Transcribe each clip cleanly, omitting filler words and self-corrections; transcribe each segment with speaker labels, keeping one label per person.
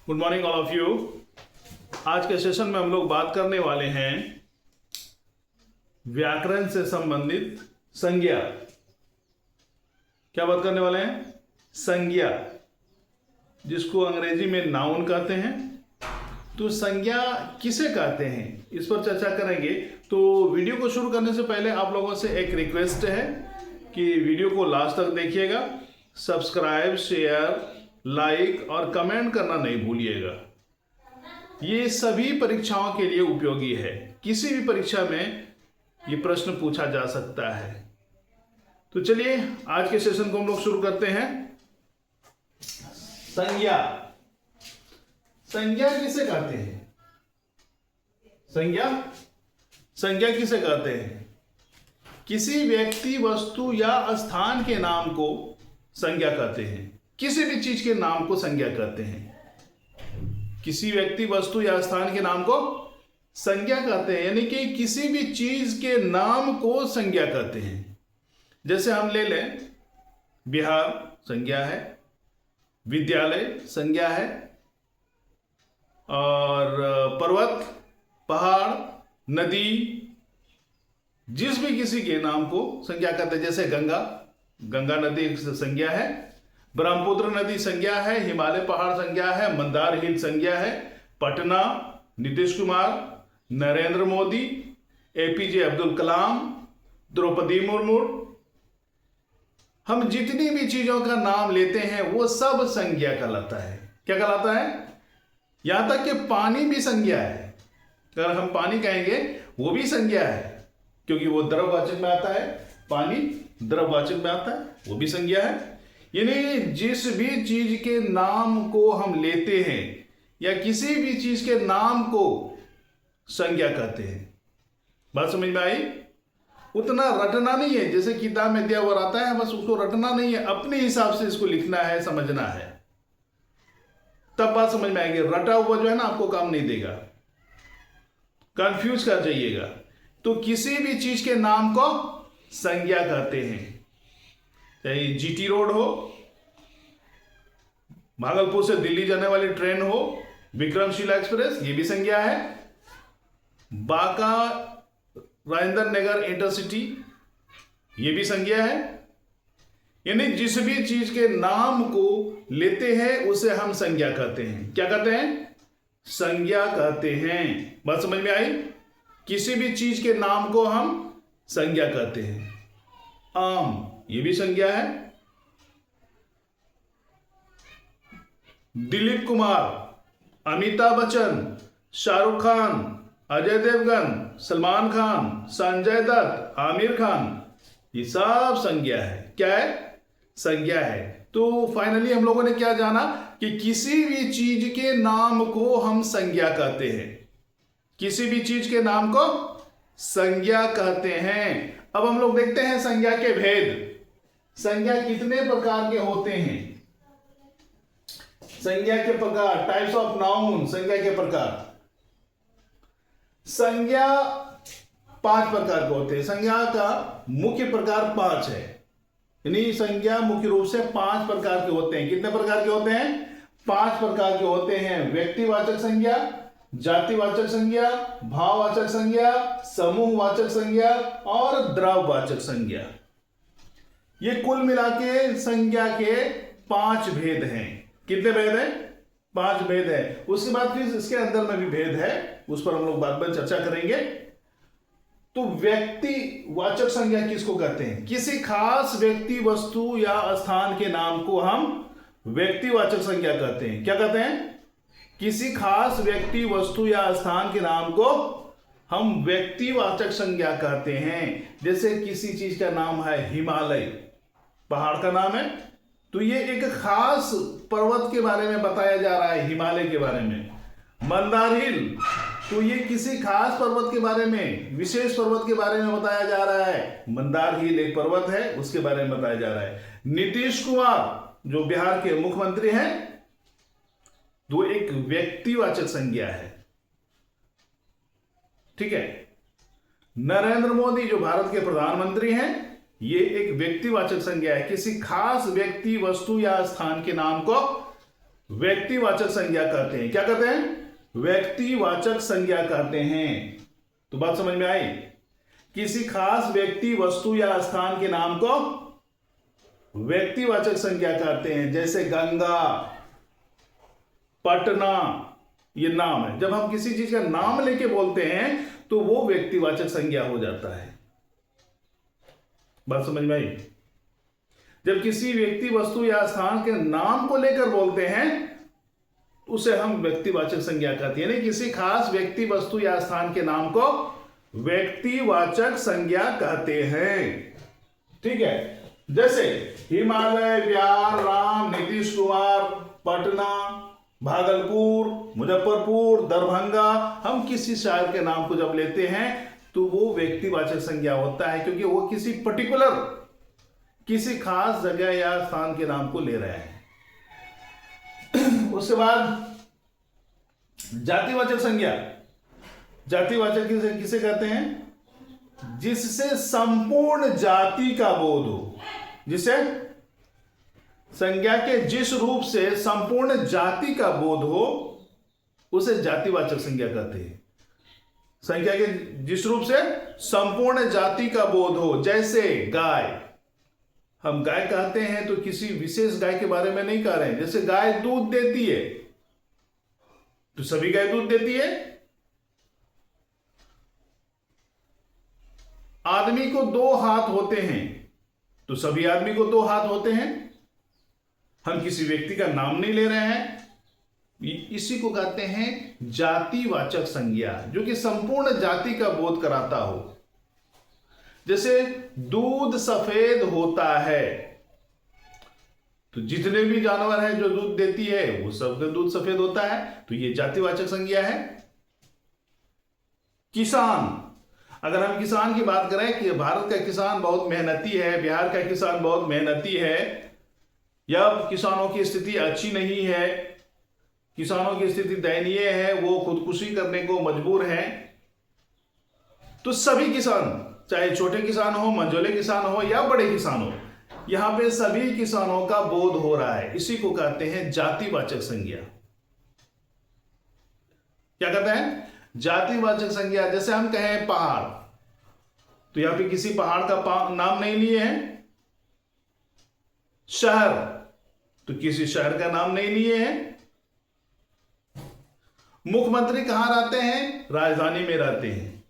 Speaker 1: Good morning all of you. आज के session में हम लोग बात करने वाले हैं व्याकरण से संबंधित संज्ञा। क्या बात करने वाले हैं? संज्ञा, जिसको अंग्रेजी में नाउन कहते हैं। तो संज्ञा किसे कहते हैं, इस पर चर्चा करेंगे। तो वीडियो को शुरू करने से पहले आप लोगों से एक रिक्वेस्ट है कि वीडियो को लास्ट तक देखिएगा। सब्सक्राइब, शेयर, लाइक और कमेंट करना नहीं भूलिएगा। ये सभी परीक्षाओं के लिए उपयोगी है। किसी भी परीक्षा में ये प्रश्न पूछा जा सकता है। तो चलिए आज के सेशन को हम लोग शुरू करते हैं। संज्ञा, संज्ञा किसे कहते हैं? संज्ञा किसे कहते हैं? किसी व्यक्ति, वस्तु या स्थान के नाम को संज्ञा कहते हैं। किसी भी चीज के नाम को संज्ञा कहते हैं। किसी व्यक्ति, वस्तु या स्थान के नाम को संज्ञा कहते हैं, यानी कि किसी भी चीज के नाम को संज्ञा कहते हैं। जैसे हम ले लें, बिहार संज्ञा है, विद्यालय संज्ञा है, और पर्वत, पहाड़, नदी, जिस भी किसी के नाम को संज्ञा कहते हैं। जैसे गंगा नदी संज्ञा है, ब्रह्मपुत्र नदी संज्ञा है, हिमालय पहाड़ संज्ञा है, मंदार हिल संज्ञा है, पटना, नीतीश कुमार, नरेंद्र मोदी, एपीजे अब्दुल कलाम, द्रौपदी मुर्मू। हम जितनी भी चीजों का नाम लेते हैं वो सब संज्ञा कहलाता है। क्या कहलाता है? यहां तक कि पानी भी संज्ञा है। अगर हम पानी कहेंगे वो भी संज्ञा है, क्योंकि वो द्रववाचक में आता है। पानी द्रववाचक में आता है, वो भी संज्ञा है। यानी जिस भी चीज के नाम को हम लेते हैं या किसी भी चीज के नाम को संज्ञा कहते हैं। बात समझ में आई? उतना रटना नहीं है, जैसे किताब में दिया हुआ रहता है, बस उसको रटना नहीं है, अपने हिसाब से इसको लिखना है, समझना है, तब बात समझ में आएगी। रटा हुआ जो है ना, आपको काम नहीं देगा, कंफ्यूज कर जाइएगा। तो किसी भी चीज के नाम को संज्ञा कहते हैं। चाहे जीटी रोड हो, भागलपुर से दिल्ली जाने वाली ट्रेन हो, विक्रमशिला एक्सप्रेस, ये भी संज्ञा है। बांका राजेंद्र नगर इंटरसिटी, ये भी संज्ञा है। यानी जिस भी चीज के नाम को लेते हैं उसे हम संज्ञा कहते हैं। क्या कहते हैं? संज्ञा कहते हैं। बात समझ में आई? किसी भी चीज के नाम को हम संज्ञा कहते हैं। आम, ये भी संज्ञा है। दिलीप कुमार, अमिताभ बच्चन, शाहरुख खान, अजय देवगन, सलमान खान, संजय दत्त, आमिर खान, ये सब संज्ञा है। क्या है? संज्ञा है। तो फाइनली हम लोगों ने क्या जाना कि किसी भी चीज के नाम को हम संज्ञा कहते हैं। किसी भी चीज के नाम को संज्ञा कहते हैं। अब हम लोग देखते हैं संज्ञा के भेद। संज्ञा कितने प्रकार के होते हैं? संज्ञा के प्रकार, टाइप्स ऑफ नाउन, संज्ञा के प्रकार। संज्ञा 5 प्रकार के होते हैं। संज्ञा का मुख्य प्रकार 5 है। यानी संज्ञा मुख्य रूप से 5 प्रकार के होते हैं। कितने प्रकार के होते हैं? 5 प्रकार के होते हैं। व्यक्तिवाचक संज्ञा, जातिवाचक संज्ञा, भाववाचक संज्ञा, समूहवाचक संज्ञा और द्रववाचक संज्ञा। ये कुल मिला के संज्ञा के 5 भेद हैं। कितने भेद हैं? 5 भेद है। उसके बाद फिर इसके अंदर में भी भेद है, उस पर हम लोग बाद में चर्चा करेंगे। तो व्यक्तिवाचक संज्ञा किसको कहते हैं? किसी खास व्यक्ति, वस्तु या स्थान के नाम को हम व्यक्तिवाचक संज्ञा कहते हैं। क्या कहते हैं? किसी खास व्यक्ति, वस्तु या स्थान के नाम को हम व्यक्तिवाचक संज्ञा कहते हैं। जैसे किसी चीज का नाम है हिमालय, पहाड़ का नाम है, तो ये एक खास पर्वत के बारे में बताया जा रहा है, हिमालय के बारे में। मंदार हिल, तो ये किसी खास पर्वत के बारे में, विशेष पर्वत के बारे में बताया जा रहा है। मंदार हिल एक पर्वत है, उसके बारे में बताया जा रहा है। नीतीश कुमार जो बिहार के मुख्यमंत्री हैं, तो एक व्यक्तिवाचक संज्ञा है। ठीक है। नरेंद्र मोदी जो भारत के प्रधानमंत्री हैं, ये एक व्यक्तिवाचक संज्ञा है। किसी खास व्यक्ति, वस्तु या स्थान के नाम को व्यक्तिवाचक संज्ञा कहते हैं। क्या कहते हैं? व्यक्तिवाचक संज्ञा कहते हैं। तो बात समझ में आई? किसी खास व्यक्ति, वस्तु या स्थान के नाम को व्यक्तिवाचक संज्ञा कहते हैं। जैसे गंगा, पटना, ये नाम है। जब हम किसी चीज का नाम लेके बोलते हैं तो वो व्यक्तिवाचक संज्ञा हो जाता है। बात समझ में आई? जब किसी व्यक्ति, वस्तु या स्थान के नाम को लेकर बोलते हैं उसे हम व्यक्तिवाचक संज्ञा कहते हैं। यानी किसी खास व्यक्ति, वस्तु या स्थान के नाम को व्यक्तिवाचक संज्ञा कहते हैं। ठीक है? जैसे हिमालय, बिहार, राम, नीतीश कुमार, पटना, भागलपुर, मुजफ्फरपुर, दरभंगा, हम किसी शहर के नाम को जब लेते हैं तो वो व्यक्तिवाचक संज्ञा होता है, क्योंकि वो किसी पर्टिकुलर, किसी खास जगह या स्थान के नाम को ले रहे हैं। उसके बाद जातिवाचक संज्ञा। जातिवाचक किसे कहते हैं? जिससे संपूर्ण जाति का बोध हो। जिसे संज्ञा के जिस रूप से संपूर्ण जाति का बोध हो उसे जातिवाचक संज्ञा कहते हैं। संज्ञा के जिस रूप से संपूर्ण जाति का बोध हो। जैसे गाय, हम गाय कहते हैं तो किसी विशेष गाय के बारे में नहीं कह रहे हैं। जैसे गाय दूध देती है तो सभी गाय दूध देती है। आदमी को 2 हाथ होते हैं तो सभी आदमी को 2 हाथ होते हैं। हम किसी व्यक्ति का नाम नहीं ले रहे हैं। इसी को कहते हैं जातिवाचक संज्ञा, जो कि संपूर्ण जाति का बोध कराता हो। जैसे दूध सफेद होता है तो जितने भी जानवर हैं जो दूध देती है वो सबका दूध सफेद होता है, तो ये जातिवाचक संज्ञा है। किसान, अगर हम किसान की बात करें कि भारत का किसान बहुत मेहनती है, बिहार का किसान बहुत मेहनती है, या किसानों की स्थिति अच्छी नहीं है, किसानों की स्थिति दयनीय है, वो खुदकुशी करने को मजबूर हैं, तो सभी किसान, चाहे छोटे किसान हो, मंझोले किसान हो या बड़े किसान हो, यहां पे सभी किसानों का बोध हो रहा है। इसी को कहते हैं जातिवाचक संज्ञा। क्या कहते हैं? जातिवाचक संज्ञा। जैसे हम कहें पहाड़, तो यहां पे किसी पहाड़ का नाम नहीं लिए हैं। शहर, तो किसी शहर का नाम नहीं लिए हैं। मुख्यमंत्री कहां रहते हैं? राजधानी में रहते हैं,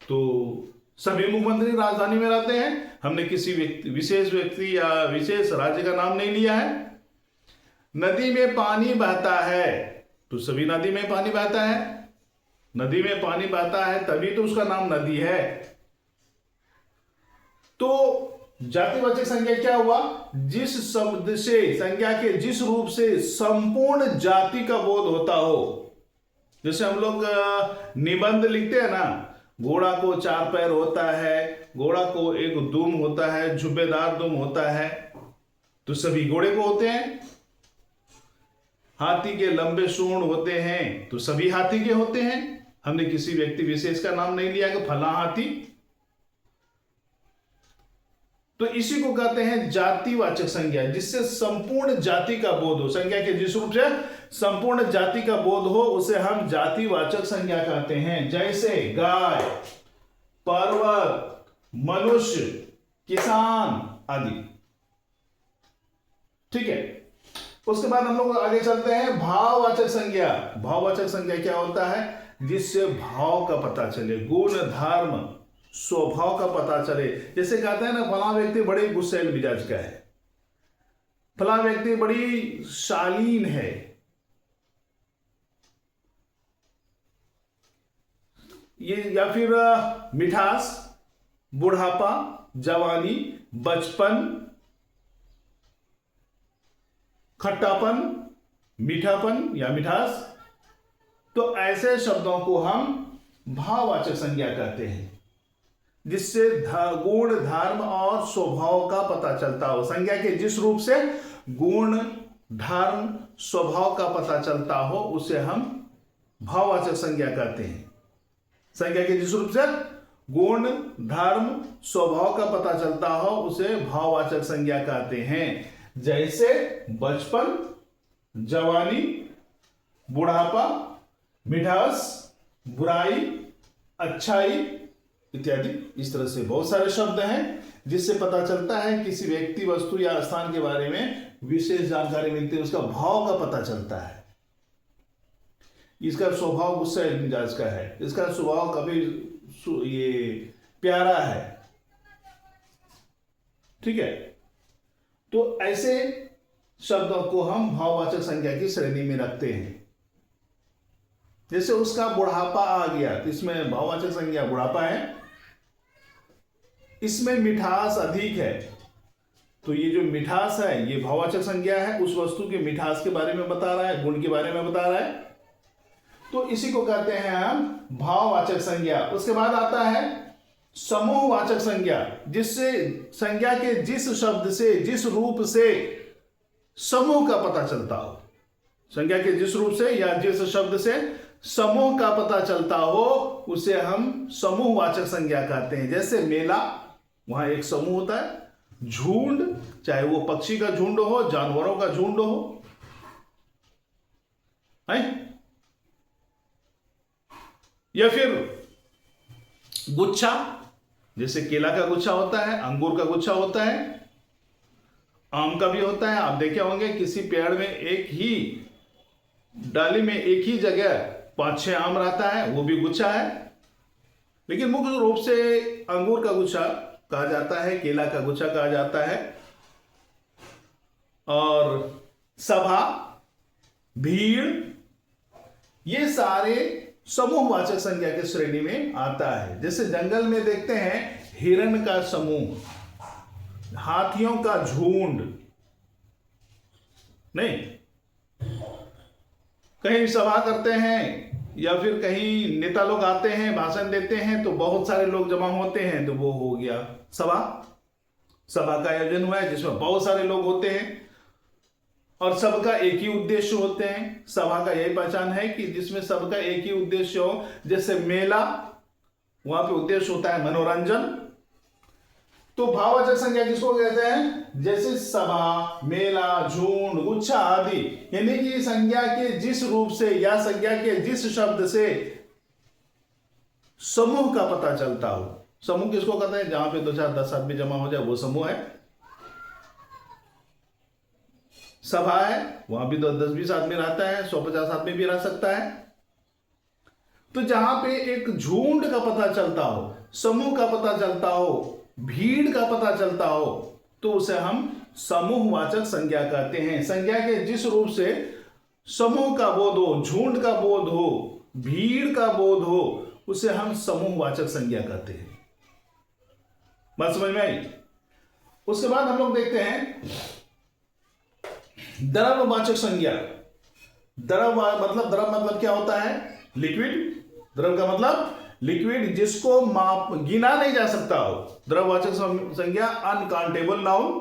Speaker 1: तो सभी मुख्यमंत्री राजधानी में रहते हैं। हमने किसी विशेष व्यक्ति या विशेष राज्य का नाम नहीं लिया है। नदी में पानी बहता है तो सभी नदी में पानी बहता है। नदी में पानी बहता है तभी तो उसका नाम नदी है। तो जातिवाचक संज्ञा क्या हुआ? जिस शब्द से, संज्ञा के जिस रूप से संपूर्ण जाति का बोध होता हो। जैसे हम लोग निबंध लिखते हैं ना, घोड़ा को 4 पैर होता है, घोड़ा को एक दुम होता है, झुब्बेदार दुम होता है, तो सभी घोड़े को होते हैं। हाथी के लंबे सूंड होते हैं तो सभी हाथी के होते हैं। हमने किसी व्यक्ति विशेष का नाम नहीं लिया कि फला हाथी। तो इसी को कहते हैं जातिवाचक संज्ञा, जिससे संपूर्ण जाति का बोध हो। संज्ञा के जिस रूप से संपूर्ण जाति का बोध हो उसे हम जातिवाचक संज्ञा कहते हैं। जैसे गाय, पर्वत, मनुष्य, किसान आदि। ठीक है? उसके बाद हम लोग आगे चलते हैं भाववाचक संज्ञा। भाववाचक संज्ञा क्या होता है? जिससे भाव का पता चले, गुण, धर्म, स्वभाव का पता चले। जैसे कहते हैं ना, फला व्यक्ति बड़े गुस्सैल मिजाज का है, फला व्यक्ति बड़ी शालीन है, ये, या फिर मिठास, बुढ़ापा, जवानी, बचपन, खट्टापन, मीठापन या मिठास। तो ऐसे शब्दों को हम भाववाचक संज्ञा कहते हैं, जिससे गुण, धर्म और स्वभाव का पता चलता हो। संज्ञा के जिस रूप से गुण, धर्म, स्वभाव का पता चलता हो उसे हम भाववाचक संज्ञा कहते हैं। संज्ञा के जिस रूप से गुण, धर्म, स्वभाव का पता चलता हो उसे भाववाचक संज्ञा कहते हैं। जैसे बचपन, जवानी, बुढ़ापा, मिठास, बुराई, अच्छाई इत्यादि। इस तरह से बहुत सारे शब्द हैं जिससे पता चलता है किसी व्यक्ति, वस्तु या स्थान के बारे में विशेष जानकारी मिलती है, उसका भाव का पता चलता है। इसका स्वभाव गुस्सा मिजाज का है, इसका स्वभाव कभी ये प्यारा है, ठीक है। तो ऐसे शब्दों को हम भाववाचक संज्ञा की श्रेणी में रखते हैं। जैसे उसका बुढ़ापा आ गया तो इसमें भाववाचक संज्ञा बुढ़ापा है। इसमें मिठास अधिक है तो ये जो मिठास है ये भाववाचक संज्ञा है, उस वस्तु के मिठास के बारे में बता रहा है, गुण के बारे में बता रहा है, तो इसी को कहते हैं हम भाववाचक संज्ञा। उसके बाद आता है समूहवाचक संज्ञा, जिससे संज्ञा के जिस शब्द से, जिस रूप से समूह का पता चलता हो, संज्ञा के जिस रूप से या जिस शब्द से समूह का पता चलता हो उसे हम समूहवाचक संज्ञा कहते हैं। जैसे मेला, वहां एक समूह होता है। झुंड, चाहे वो पक्षी का झुंड हो, जानवरों का झुंड हो, है? या फिर गुच्छा, जैसे केला का गुच्छा होता है, अंगूर का गुच्छा होता है, आम का भी होता है। आप देखे होंगे किसी पेड़ में एक ही डाली में एक ही जगह 5-6 आम रहता है, वो भी गुच्छा है। लेकिन मुख्य रूप से अंगूर का गुच्छा कहा जाता है, केला का गुच्छा कहा जाता है। और सभा, भीड़, ये सारे समूहवाचक संज्ञा के श्रेणी में आता है। जैसे जंगल में देखते हैं हिरण का समूह, हाथियों का झुंड, नहीं, कहीं सभा करते हैं या फिर कहीं नेता लोग आते हैं, भाषण देते हैं तो बहुत सारे लोग जमा होते हैं, तो वो हो गया सभा। सभा का आयोजन हुआ है जिसमें बहुत सारे लोग होते हैं और सबका एक ही उद्देश्य होते हैं। सभा का यही पहचान है कि जिसमें सबका एक ही उद्देश्य हो। जैसे मेला, वहां पे उद्देश्य होता है मनोरंजन। तो भाववाचक संज्ञा किसको कहते हैं? जैसे सभा, मेला, झुंड, गुच्छा आदि, यानी कि संज्ञा के जिस रूप से या संज्ञा के जिस शब्द से समूह का पता चलता हो। समूह किसको कहते हैं? जहां पे 2, 4, 10 आदमी जमा हो जाए वो समूह है। सभा है, वहां भी 10, 20 आदमी रहता है, 100, 50 आदमी भी रह सकता है। तो जहां पे एक झुंड का पता चलता हो, समूह का पता चलता हो, भीड़ का पता चलता हो, तो उसे हम समूहवाचक संज्ञा कहते हैं। संज्ञा के जिस रूप से समूह का बोध हो, झुंड का बोध हो, भीड़ का बोध हो, उसे हम समूहवाचक संज्ञा कहते हैं। बात समझ में आई? उसके बाद हम लोग देखते हैं द्रव्यवाचक संज्ञा। द्रव मतलब क्या होता है? लिक्विड। द्रव का मतलब लिक्विड, जिसको माप गिना नहीं जा सकता हो। द्रव्यवाचक संज्ञा अनकाउंटेबल नाउन,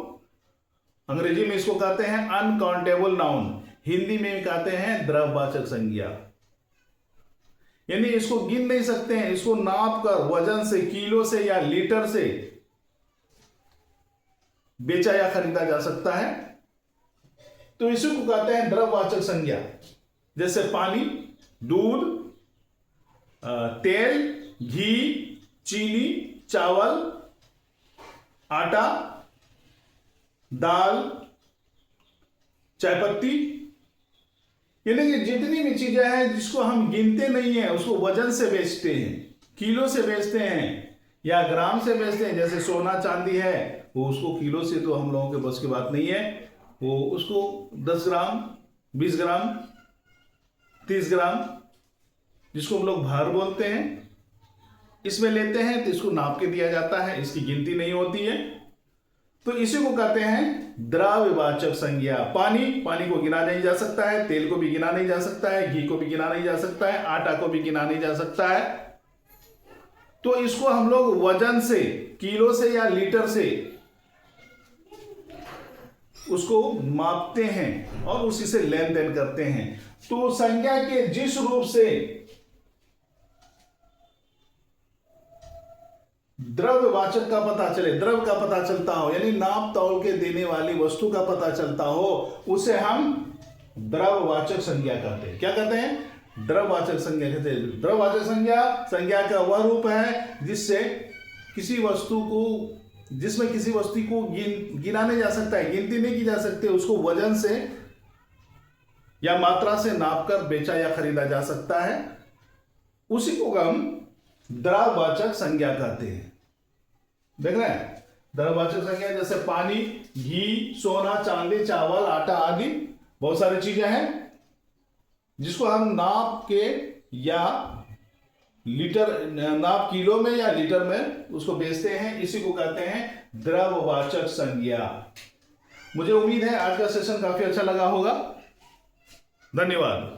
Speaker 1: अंग्रेजी में इसको कहते हैं अनकाउंटेबल नाउन, हिंदी में कहते हैं द्रव्यवाचक संज्ञा। यानी इसको गिन नहीं सकते हैं, इसको नाप कर वजन से, किलो से या लीटर से बेचा या खरीदा जा सकता है, तो इसी को कहते हैं द्रव्यवाचक संज्ञा। जैसे पानी, दूध, तेल, घी, चीनी, चावल, आटा, दाल, चाय पत्ती, यानी कि जितनी भी चीजें हैं जिसको हम गिनते नहीं है, उसको वजन से बेचते हैं, किलो से बेचते हैं या ग्राम से बेचते हैं। जैसे सोना चांदी है, वो उसको किलो से तो हम लोगों के बस की बात नहीं है, वो उसको 10 ग्राम, 20 ग्राम, 30 ग्राम, जिसको हम लोग भार बोलते हैं, इसमें लेते हैं तो इसको नाप के दिया जाता है, इसकी गिनती नहीं होती है। तो इसी को कहते हैं द्रव्यवाचक संज्ञा। पानी को गिना नहीं जा सकता है, तेल को भी गिना नहीं जा सकता है, घी को भी गिना नहीं जा सकता है, आटा को भी गिना नहीं जा सकता है। तो इसको हम लोग वजन से, किलो से या लीटर से उसको मापते हैं और उसी से लेन देन करते हैं। तो संज्ञा के जिस रूप से द्रव्यवाचक का पता चले, द्रव का पता चलता हो, यानी नाप तौल के देने वाली वस्तु का पता चलता हो, उसे हम द्रववाचक संज्ञा कहते हैं। क्या कहते हैं? द्रववाचक संज्ञा कहते हैं। द्रववाचक संज्ञा का वह रूप है जिसमें किसी वस्तु को गिना नहीं जा सकता है, गिनती नहीं की जा सकती, उसको वजन से या मात्रा से नापकर बेचा या खरीदा जा सकता है, उसी को हम द्रववाचक संज्ञा कहते हैं। देख रहे हैं? द्रववाचक संज्ञा जैसे पानी, घी, सोना, चांदी, चावल, आटा आदि बहुत सारी चीजें हैं जिसको हम नाप के या नाप किलो में या लीटर में उसको बेचते हैं, इसी को कहते हैं द्रववाचक संज्ञा। मुझे उम्मीद है आज का सेशन काफी अच्छा लगा होगा। धन्यवाद।